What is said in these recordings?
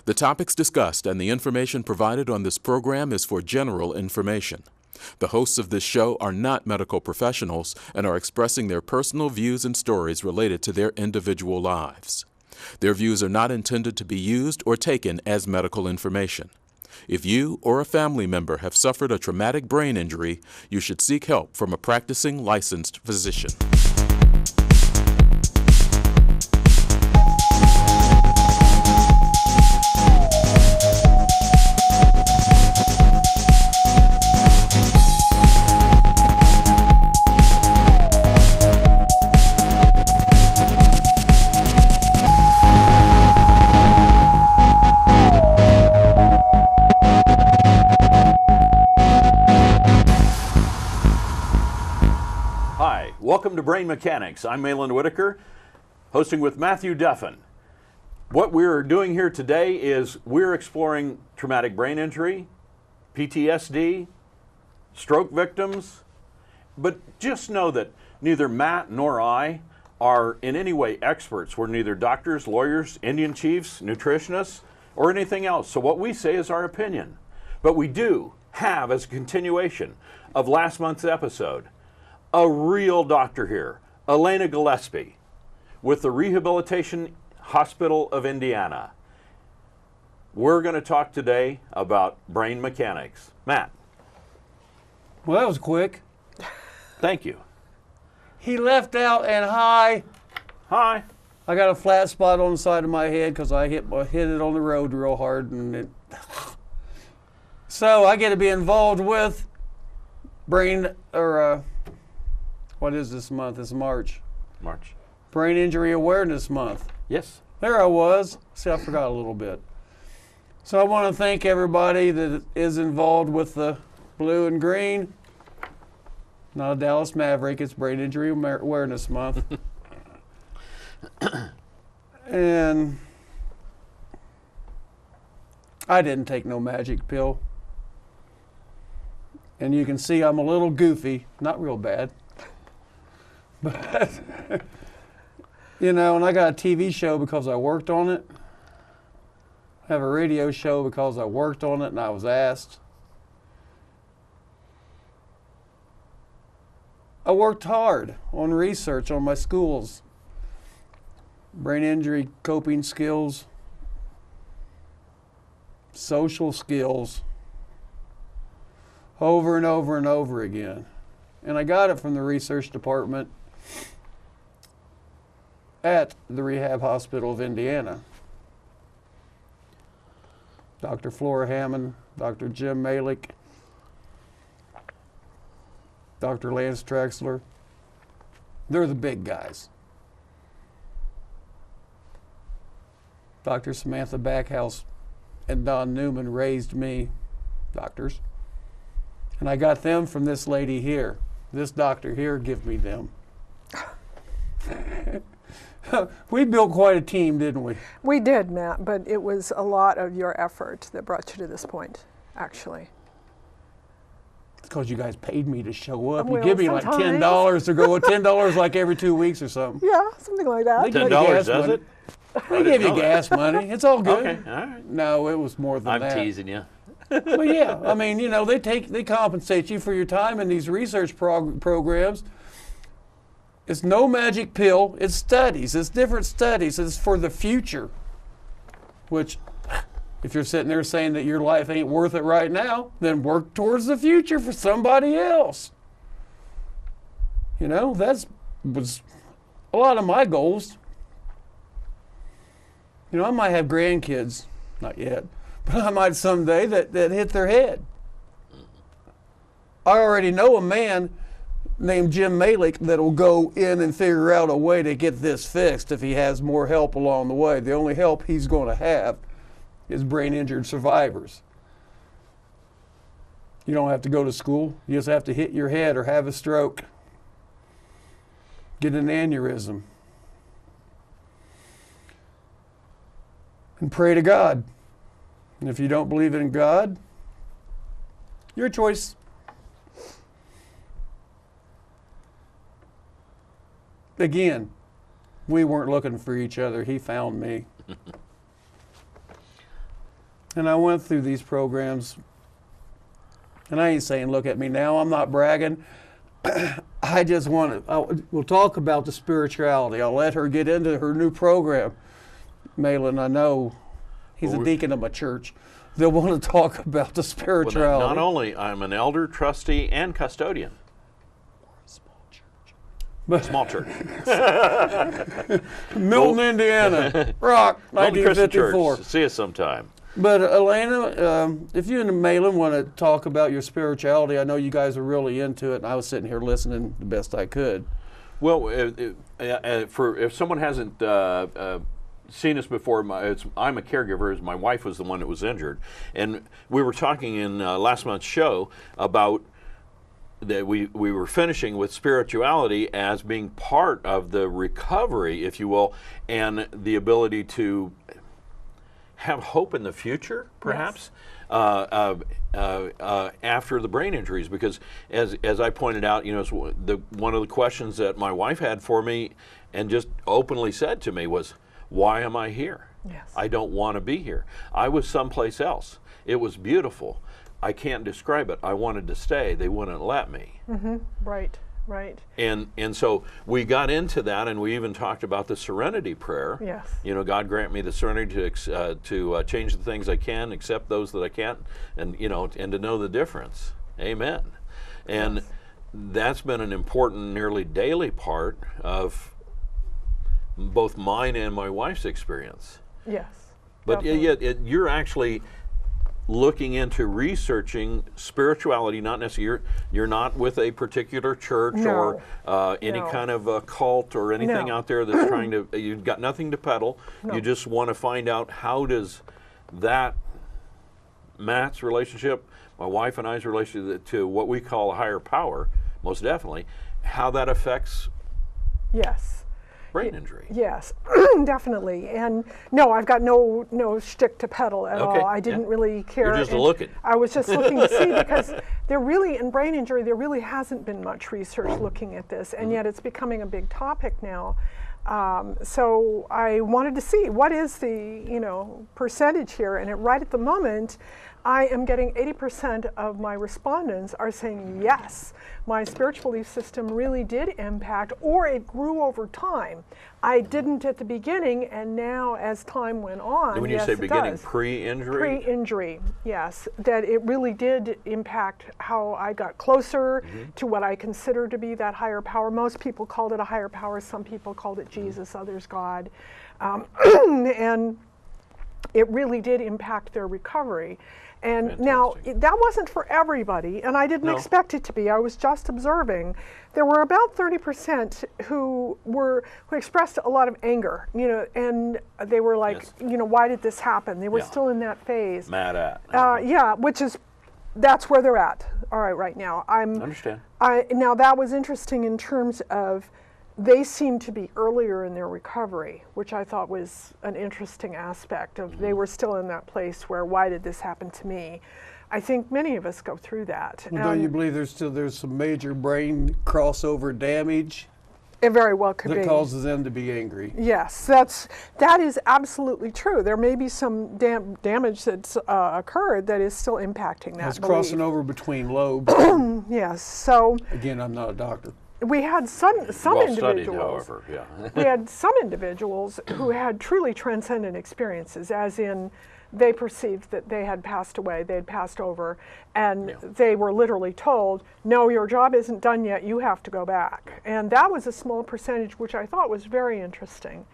The topics discussed and the information provided on this program is for general information. The hosts of this show are not medical professionals and are expressing their personal views and stories related to their individual lives. Their views are not intended to be used or taken as medical information. If you or a family member have suffered a traumatic brain injury, you should seek help from a practicing licensed physician. Welcome to Brain Mechanics. I'm Malin Whitaker, hosting with Matthew Deffin. What we're doing here today is we're exploring traumatic brain injury, PTSD, stroke victims, but just know that neither Matt nor I are in any way experts. We're neither doctors, lawyers, Indian chiefs, nutritionists, or anything else. So what we say is our opinion. But we do have, as a continuation of last month's episode, a real doctor here, Elena Gillespie, with the Rehabilitation Hospital of Indiana. We're going to talk today about brain mechanics. Matt. Well, that was quick. Thank you. He left out and hi. Hi. I got a flat spot on the side of my head because I hit it on the road real hard. So I get to be involved with what is this month? It's March. March. Brain Injury Awareness Month. Yes. There I was. See, I forgot a little bit. So I want to thank everybody that is involved with the blue and green. Not a Dallas Maverick, it's Brain Injury Awareness Month. And I didn't take no magic pill. And you can see I'm a little goofy, not real bad. But, you know, and I got a TV show because I worked on it. I have a radio show because I worked on it and I was asked. I worked hard on research on my schools, brain injury coping skills, social skills, over and over and over again. And I got it from the research department at the Rehab Hospital of Indiana. Dr. Flora Hammond, Dr. Jim Malik, Dr. Lance Trexler. They're the big guys. Dr. Samantha Backhouse and Don Newman raised me, doctors. And I got them from this lady here. This doctor here give me them. We built quite a team, didn't we? We did, Matt, but it was a lot of your effort that brought you to this point, actually. It's because you guys paid me to show up. Well, you give me like $10 to go, $10 like every 2 weeks or something. Yeah, something like that. $10, does it? They give you gas money. It's all good. Okay, all right. No, it was more than that. I'm teasing you. Well, yeah. I mean, you know, they compensate you for your time in these research programs. It's no magic pill. It's studies. It's different studies. It's for the future. Which, if you're sitting there saying that your life ain't worth it right now, then work towards the future for somebody else. You know, was a lot of my goals. You know, I might have grandkids, not yet, but I might someday that hit their head. I already know a man named Jim Malik that'll go in and figure out a way to get this fixed if he has more help along the way. The only help he's going to have is brain injured survivors. You don't have to go to school. You just have to hit your head or have a stroke, get an aneurysm, and pray to God. And if you don't believe in God, your choice. Again, we weren't looking for each other. He found me. And I went through these programs, and I ain't saying look at me now, I'm not bragging. I just want to, we'll talk about the spirituality. I'll let her get into her new program. Malin, I know he's a deacon of my church. They'll want to talk about the spirituality. Well, not only, I'm an elder, trustee, and custodian. Small church. Milton, Indiana. Rock, Milton Christian 1954. Church. See us sometime. But Elena, if you and Malin want to talk about your spirituality, I know you guys are really into it, and I was sitting here listening the best I could. Well, if someone hasn't seen us before, I'm a caregiver, as my wife was the one that was injured. And we were talking in last month's show about that we were finishing with spirituality as being part of the recovery, if you will, and the ability to have hope in the future, perhaps, yes. After the brain injuries. Because as I pointed out, you know, one of the questions that my wife had for me and just openly said to me was, why am I here? Yes. I don't want to be here. I was someplace else. It was beautiful. I can't describe it. I wanted to stay. They wouldn't let me. Mm-hmm. Right, right. And so we got into that, and we even talked about the serenity prayer. Yes. You know, God grant me the serenity to change the things I can, accept those that I can't, and you know, and to know the difference. Amen. And yes. That's been an important, nearly daily part of both mine and my wife's experience. Yes. But yet, you're actually looking into researching spirituality, not necessarily, you're not with a particular church or any kind of a cult or anything out there that's trying to, you've got nothing to peddle. No. You just want to find out how does that, Matt's relationship, my wife and I's relationship to what we call a higher power, most definitely, how that affects brain injury. Yes, definitely. And no, I've got no shtick to peddle at all. I didn't really care. You're just looking. I was just looking to see, because there really, in brain injury, there really hasn't been much research looking at this, and yet it's becoming a big topic now. So I wanted to see what is the percentage here, and right at the moment, I am getting 80% of my respondents are saying yes, my spiritual belief system really did impact, or it grew over time. I didn't at the beginning, and now as time went on, when you say beginning, pre-injury? Pre-injury, yes, that it really did impact how I got closer to what I consider to be that higher power. Most people called it a higher power, some people called it Jesus, others God, and it really did impact their recovery. And now, that wasn't for everybody, and I didn't expect it to be. I was just observing. There were about 30% who expressed a lot of anger, and they were like, why did this happen? They were still in that phase. Mad at. Yeah, that's where they're at. All right now. I understand. Now, that was interesting in terms of they seemed to be earlier in their recovery, which I thought was an interesting aspect of they were still in that place where, why did this happen to me? I think many of us go through that. Well, don't you believe there's some major brain crossover damage? It very well could be. That causes them to be angry. Yes, that is absolutely true. There may be some damage that's occurred that is still impacting that. It's crossing over between lobes. Yes, so. Again, I'm not a doctor. We had some well individuals. Studied, however, we had some individuals who had truly transcendent experiences, as in they perceived that they had passed away, they had passed over, and they were literally told, no, your job isn't done yet, you have to go back. And that was a small percentage, which I thought was very interesting.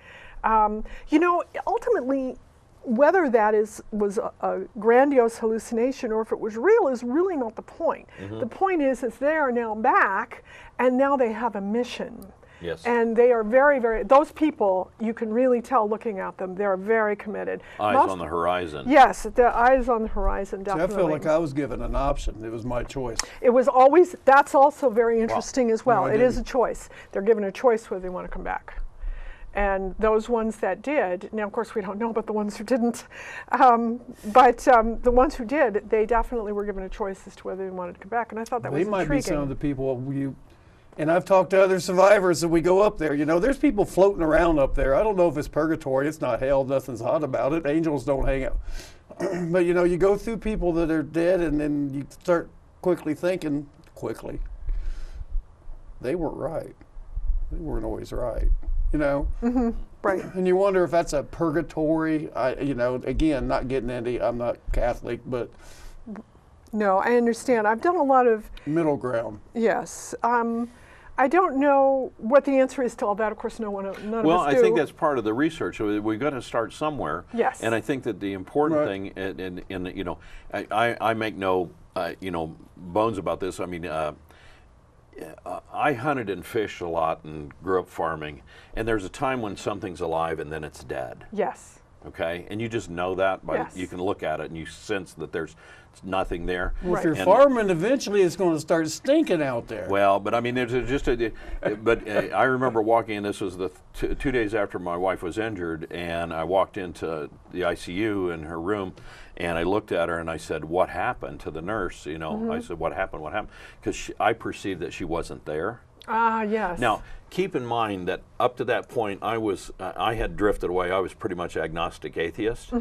Ultimately, whether that was a grandiose hallucination or if it was real is really not the point. The point is they are now back, and now they have a mission. Yes. And they are very, very, those people, you can really tell looking at them, they're very committed. Eyes on the horizon. Yes, the eyes on the horizon, definitely. See, I feel like I was given an option. It was my choice. It was always, that's also very interesting as well. No, it is a choice. They're given a choice whether they want to come back. And those ones that did, now of course we don't know about the ones who didn't, but the ones who did, they definitely were given a choice as to whether they wanted to come back. And I thought that was intriguing. They might be some of the people and I've talked to other survivors that we go up there. There's people floating around up there. I don't know if it's purgatory. It's not hell. Nothing's hot about it. Angels don't hang out. But you know, you go through people that are dead, and then you start quickly thinking, they weren't right. They weren't always right, you know? Right. And you wonder if that's a purgatory. You know, again, not getting into, I'm not Catholic, but No, I understand. I've done a lot of, middle ground. yes. I don't know what the answer is to all that. Of course, none of us do. Well, I think that's part of the research. We've got to start somewhere. Yes. And I think that the important Right. thing, and you know, I make no, you know, bones about this. I mean, I hunted and fished a lot and grew up farming. And there's a time when something's alive and then it's dead. Yes. Okay, and you just know that by Yes. you can look at it and you sense that there's nothing there. Well, if Right. you're And- farming, eventually it's going to start stinking out there. Well, but I mean, there's just a. But I remember walking in. This was the 2 days after my wife was injured, and I walked into the ICU in her room, and I looked at her and I said, "What happened?" to the nurse. You know, I said, "What happened? What happened?" Because I perceived that she wasn't there. Ah, yes. Now, keep in mind that up to that point, I had drifted away. I was pretty much agnostic atheist.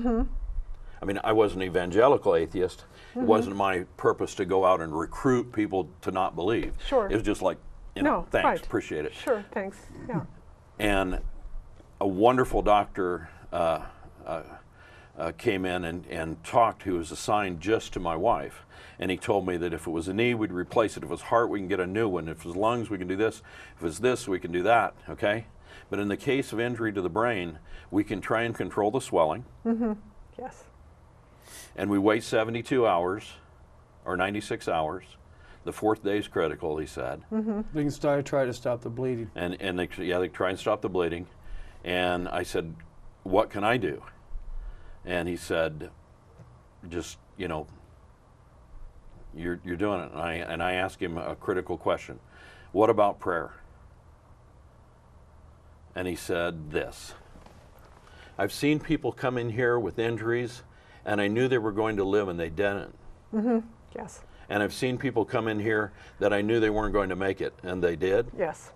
I mean, I was an evangelical atheist. It wasn't my purpose to go out and recruit people to not believe. Sure. It was just like, you know, No, thanks, right. appreciate it. Sure, thanks. Yeah. And a wonderful doctor came in and talked, who was assigned just to my wife. And he told me that if it was a knee, we'd replace it. If it was heart, we can get a new one. If it was lungs, we can do this. If it was this, we can do that, okay? But in the case of injury to the brain, we can try and control the swelling. Yes. And we wait 72 hours or 96 hours. The 4th day is critical, he said. They can try to stop the bleeding. And they try and stop the bleeding. And I said, "What can I do?" And he said, "Just, you know, you're doing it." And I asked him a critical question. "What about prayer?" And he said this: "I've seen people come in here with injuries, and I knew they were going to live, and they didn't. Yes. And I've seen people come in here that I knew they weren't going to make it, and they did." Yes.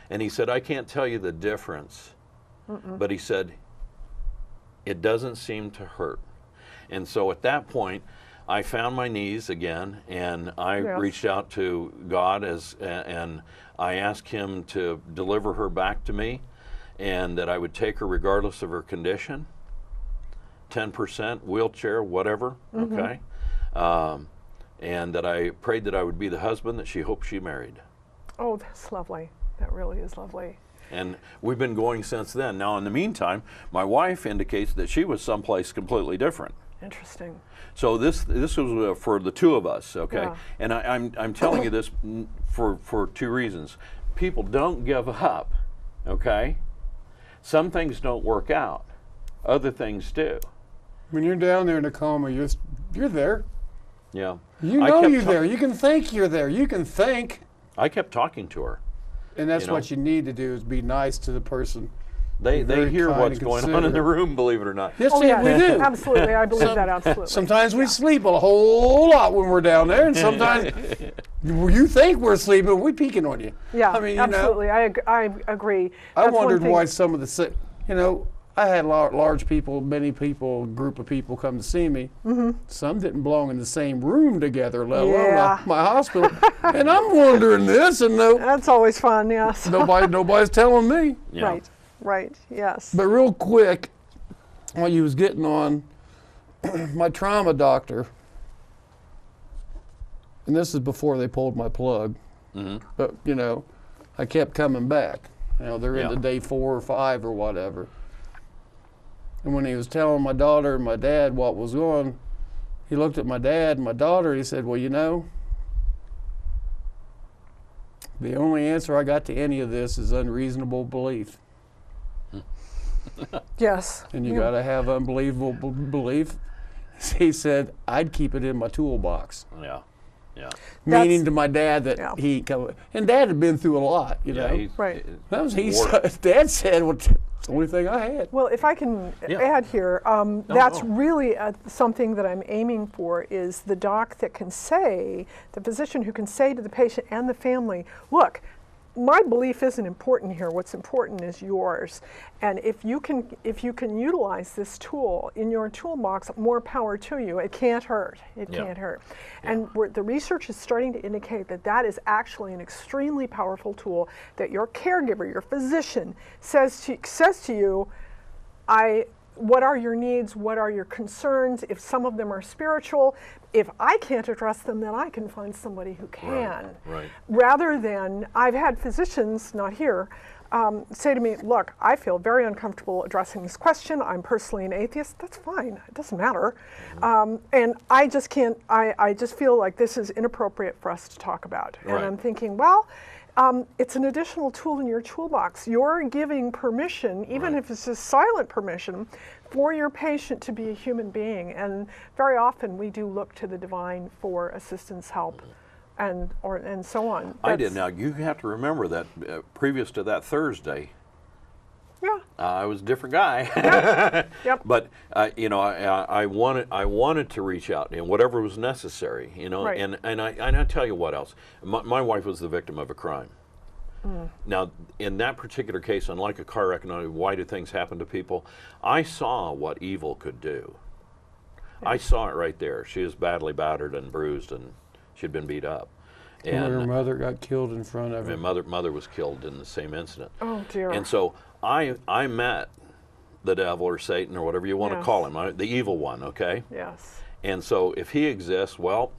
And he said, "I can't tell you the difference." But he said, "It doesn't seem to hurt." And so at that point, I found my knees again, and I Yes. reached out to God and I asked him to deliver her back to me, and that I would take her regardless of her condition, 10%, wheelchair, whatever, okay? And that I prayed that I would be the husband that she hoped she married. Oh, that's lovely. That really is lovely. And we've been going since then. Now, in the meantime, my wife indicates that she was someplace completely different. Interesting. So this was for the two of us, okay? Yeah. And I'm telling you this for 2 reasons. People, don't give up, okay? Some things don't work out. Other things do. When you're down there in a coma, you're there. Yeah. You I know kept you're there. You can think you're there. You can think. I kept talking to her. And that's You know. what you need to do, is be nice to the person. They Very hear kind what's and going on in the considerate. room, believe it or not. Yes, Oh, yeah. we do. Absolutely. I believe that absolutely. Sometimes we sleep a whole lot when we're down there, and sometimes you think we're sleeping, we're peeking on you. Yeah, I mean, you absolutely. know, I agree. I That's one wondered thing- why some of the sick, you know, I had large people, many people, group of people come to see me. Some didn't belong in the same room together, let alone Yeah. my hospital. And I'm wondering this, and That's always fun, yes. nobody's telling me. Yeah. Right, yes. But real quick, while you was getting on, my trauma doctor, and this is before they pulled my plug, but you know, I kept coming back. You know, they're Yeah. into day 4 or 5 or whatever. And when he was telling my daughter and my dad what was going, he looked at my dad and my daughter and he said, "Well, you know, the only answer I got to any of this is unreasonable belief. Yes. And you got to have unbelievable belief." He said, "I'd keep it in my toolbox." Yeah. Yeah. Meaning to my dad that Yeah. and Dad had been through a lot, you Yeah. know. Right. That was War. Dad said, "Well, it's the only thing I had." Well, if I can Yeah. add here, that's no. really something that I'm aiming for, is the doc that can say, the physician who can say to the patient and the family, "Look, my belief isn't important here. What's important is yours. And if you can utilize this tool in your toolbox, more power to you. It can't hurt. It can't hurt. And the research is starting to indicate that that is actually an extremely powerful tool that your caregiver, your physician, says to you, what are your needs? What are your concerns? If some of them are spiritual, if I can't address them, then I can find somebody who can. Right. Rather than, I've had physicians, not here, say to me, look, I feel very uncomfortable addressing this question. I'm personally an atheist. That's fine. It doesn't matter. And I just can't, I just feel like this is inappropriate for us to talk about. And I'm thinking, well, it's an additional tool in your toolbox. You're giving permission, even if it's just silent permission, for your patient to be a human being. And very often we do look to the divine for assistance, help, and so on. I did. Now, you have to remember that previous to that Thursday, I was a different guy. Yep. But you know, I wanted to reach out and whatever was necessary. You know, and I tell you what else. My wife was the victim of a crime. Now, in that particular case, unlike a car wreck, why do things happen to people? I saw what evil could do. I saw it right there. She was badly battered and bruised, and she'd been beat up. And her mother got killed in front of her. And mother was killed in the same incident. Oh dear. And so I met the devil or Satan or whatever you want to call him, the evil one, okay? Yes. And so if he exists, well,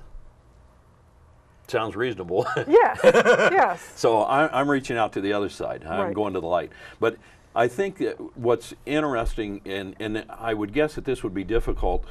sounds reasonable. Yes, yes. So I'm reaching out to the other side. I'm going to the light. But I think that what's interesting, and I would guess that this would be difficult,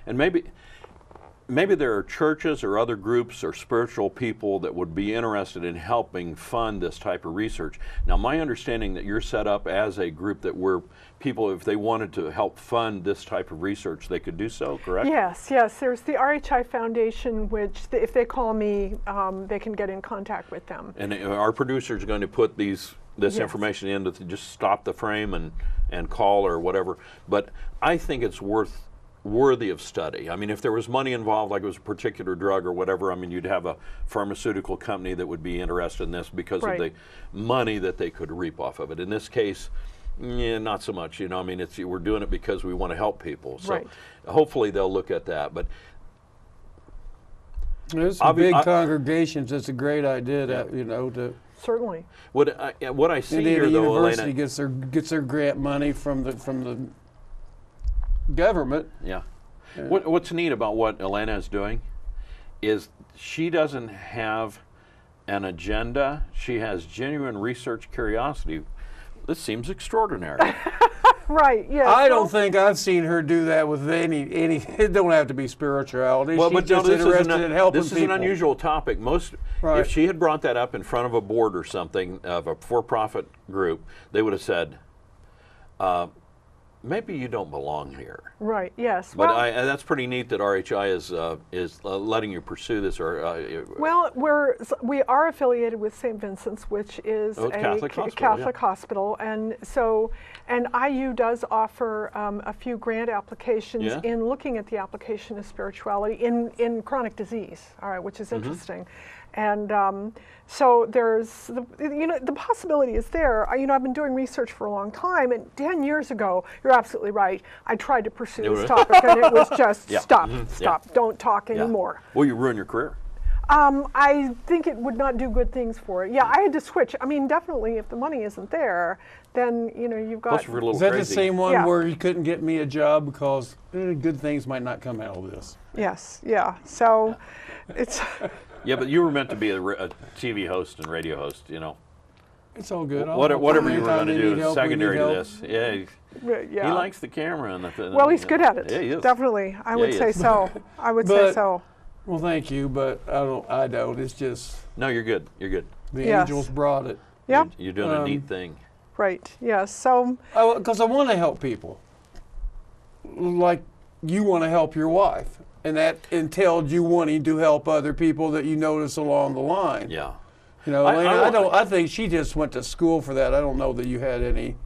and maybe there are churches or other groups or spiritual people that would be interested in helping fund this type of research. Now, my understanding that you're set up as a group that where people, if they wanted to help fund this type of research, they could do so, correct? Yes, yes. There's the RHI Foundation, which if they call me, they can get in contact with them. And our producer is going to put this information in to just stop the frame and call or whatever. But I think it's worthy of study. I mean, if there was money involved, like it was a particular drug or whatever, I mean, you'd have a pharmaceutical company that would be interested in this because of the money that they could reap off of it. In this case, not so much. You know, I mean, we're doing it because we want to help people. So hopefully they'll look at that. But there's some big congregations. It's a great idea, you know, to certainly. What I see here, though, University Elena, gets their grant money from the government. Yeah. What's neat about what Elena is doing is she doesn't have an agenda. She has genuine research curiosity. This seems extraordinary. Right, yes. I don't think I've seen her do that with any it don't have to be spirituality. Well, She's but just interested in helping this is people. an unusual topic. If she had brought that up in front of a board or something of a for-profit group, they would have said, maybe you don't belong here. Right, yes. But that's pretty neat that RHI is letting you pursue this. Well, we are affiliated with St. Vincent's, which is a Catholic hospital, and so IU does offer a few grant applications in looking at the application of spirituality in chronic disease. All right, which is interesting. And so there's, the possibility is there. I've been doing research for a long time, and 10 years ago, you're absolutely right, I tried to pursue this topic, and it was just stop, don't talk anymore. Well, you ruined your career. I think it would not do good things for it. Yeah, I had to switch. I mean, definitely, if the money isn't there, then, you've got... Plus, you're a little is that crazy. the same one where you couldn't get me a job because good things might not come out of this? Yes, yeah. So, it's... Yeah, but you were meant to be a TV host and radio host, It's all good. Whatever you were going to do is secondary to this. He likes the camera. Well, he's good at it. Yeah, he is. Definitely. I would say so. I would say so. Well, thank you, but I don't. It's just... No, you're good. You're good. The angels brought it. Yeah. You're doing a neat thing. Right, yes. So... Because I want to help people. Like you want to help your wife. And that entailed you wanting to help other people that you notice along the line. Yeah. Elena, I think she just went to school for that. I don't know that you had any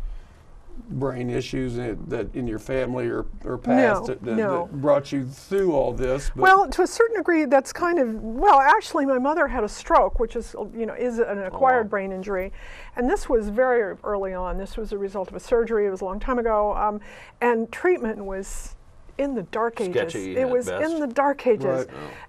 brain issues that in your family or past that brought you through all this. But well, to a certain degree, that's kind of, well, actually my mother had a stroke, which is, is an acquired brain injury. And this was very early on. This was a result of a surgery. It was a long time ago. And treatment was in the dark ages. Sketchy it was best. in the dark ages. Right.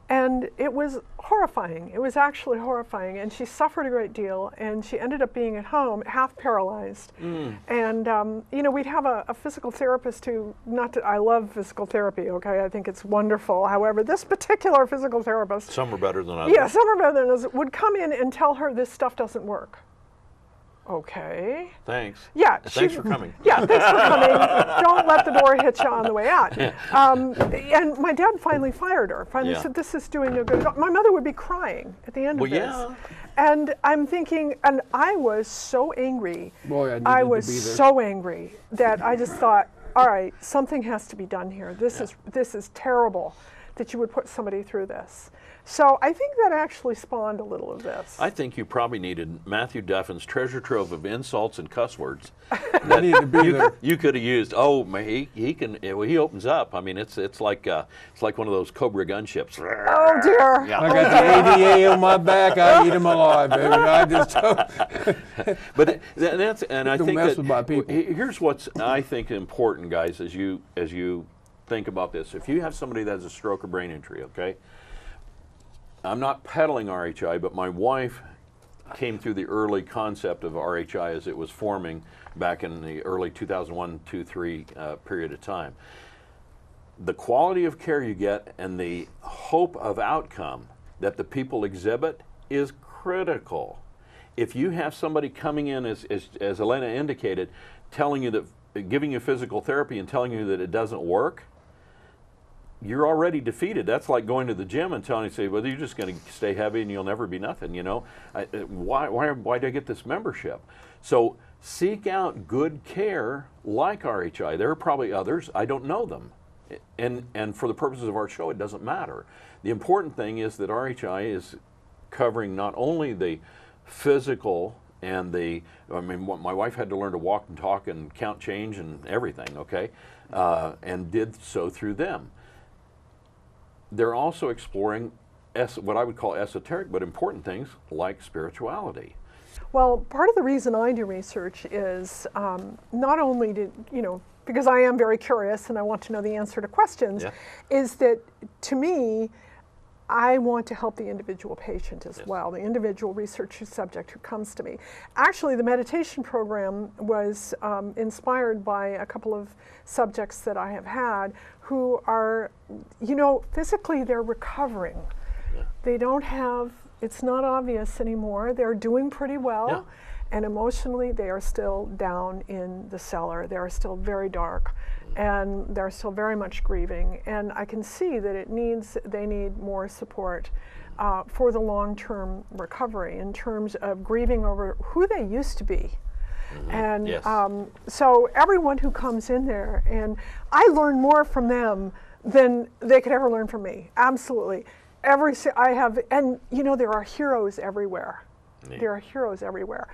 And it was horrifying. It was actually horrifying. And she suffered a great deal. And she ended up being at home, half paralyzed. And, we'd have a physical therapist who, I love physical therapy, okay? I think it's wonderful. However, this particular physical therapist. Some are better than others. Yeah, some are better than others. Would come in and tell her this stuff doesn't work. Okay. Thanks. Yeah. Thanks for coming. Yeah, thanks for coming. Don't let the door hit you on the way out. And my dad finally fired her. Finally said, this is doing no good. My mother would be crying at the end of this. Yeah. And I'm thinking, and I was so angry. Boy, I was so angry that I just thought, all right, something has to be done here. This is terrible that you would put somebody through this. So I think that actually spawned a little of this. I think you probably needed Matthew Duffin's treasure trove of insults and cuss words. I need to be there. You could have used. Oh, he can. He opens up. I mean, it's like one of those Cobra gunships. Oh dear. Yeah. I got the ADA on my back. I eat them alive, baby. I just don't. But that's and I Don't think mess that with my people. Here's what's I think important, guys, as you think about this. If you have somebody that has a stroke or brain injury, okay. I'm not peddling RHI, but my wife came through the early concept of RHI as it was forming back in the early 2001, 2, 3 period of time. The quality of care you get and the hope of outcome that the people exhibit is critical. If you have somebody coming in, as Elena indicated, telling you that, giving you physical therapy and telling you that it doesn't work, you're already defeated. That's like going to the gym and telling you, say, well, you're just going to stay heavy and you'll never be nothing, why do I get this membership? So seek out good care like RHI. There are probably others. I don't know them. And for the purposes of our show, it doesn't matter. The important thing is that RHI is covering not only the physical and my wife had to learn to walk and talk and count change and everything, okay, and did so through them. They're also exploring what I would call esoteric but important things like spirituality. Well, part of the reason I do research is not only because I am very curious and I want to know the answer to questions, is that to me, I want to help the individual patient as well, the individual research subject who comes to me. Actually, the meditation program was inspired by a couple of subjects that I have had who are, physically they're recovering. Yeah. They don't have, it's not obvious anymore. They're doing pretty well. Yeah. And emotionally, they are still down in the cellar. They are still very dark. And they're still very much grieving. And I can see that they need more support for the long-term recovery in terms of grieving over who they used to be. Mm-hmm. And so everyone who comes in there, and I learn more from them than they could ever learn from me. Absolutely. There are heroes everywhere. Yeah. There are heroes everywhere.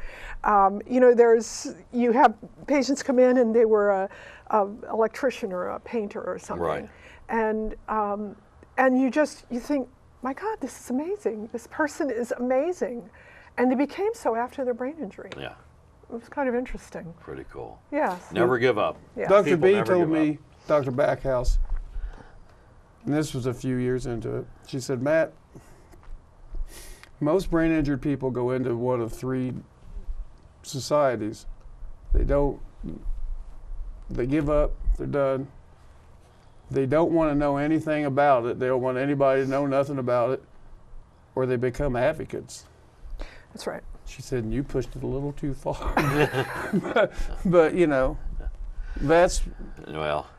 You have patients come in and they were a electrician or a painter or something, right. And you think, my God, this is amazing. This person is amazing, and they became so after their brain injury. Yeah, it was kind of interesting. Pretty cool. Yes. Never give up. Yeah. Dr. B told me, Dr. Backhouse, and this was a few years into it. She said, Matt, most brain injured people go into one of 3 societies. They give up, they're done. They don't want to know anything about it. They don't want anybody to know nothing about it. Or they become advocates. That's right. She said, and you pushed it a little too far. but that's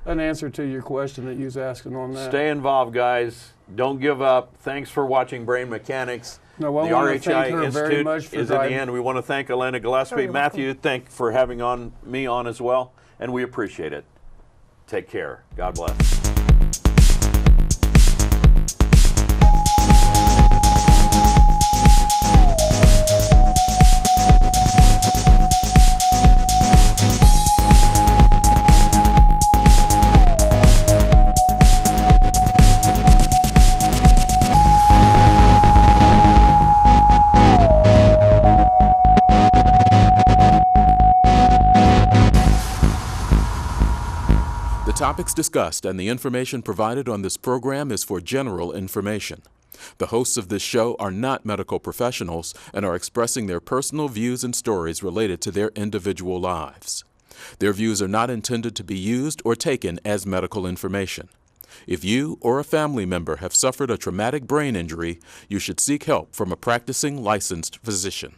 an answer to your question that you was asking on that. Stay involved, guys. Don't give up. Thanks for watching Brain Mechanics. No, the RHI Institute is at the end. We want to thank Elena Gillespie. Matthew, thank you for having me on as well, and we appreciate it. Take care. God bless. topics discussed and the information provided on this program is for general information. The hosts of this show are not medical professionals and are expressing their personal views and stories related to their individual lives. Their views are not intended to be used or taken as medical information. If you or a family member have suffered a traumatic brain injury, you should seek help from a practicing licensed physician.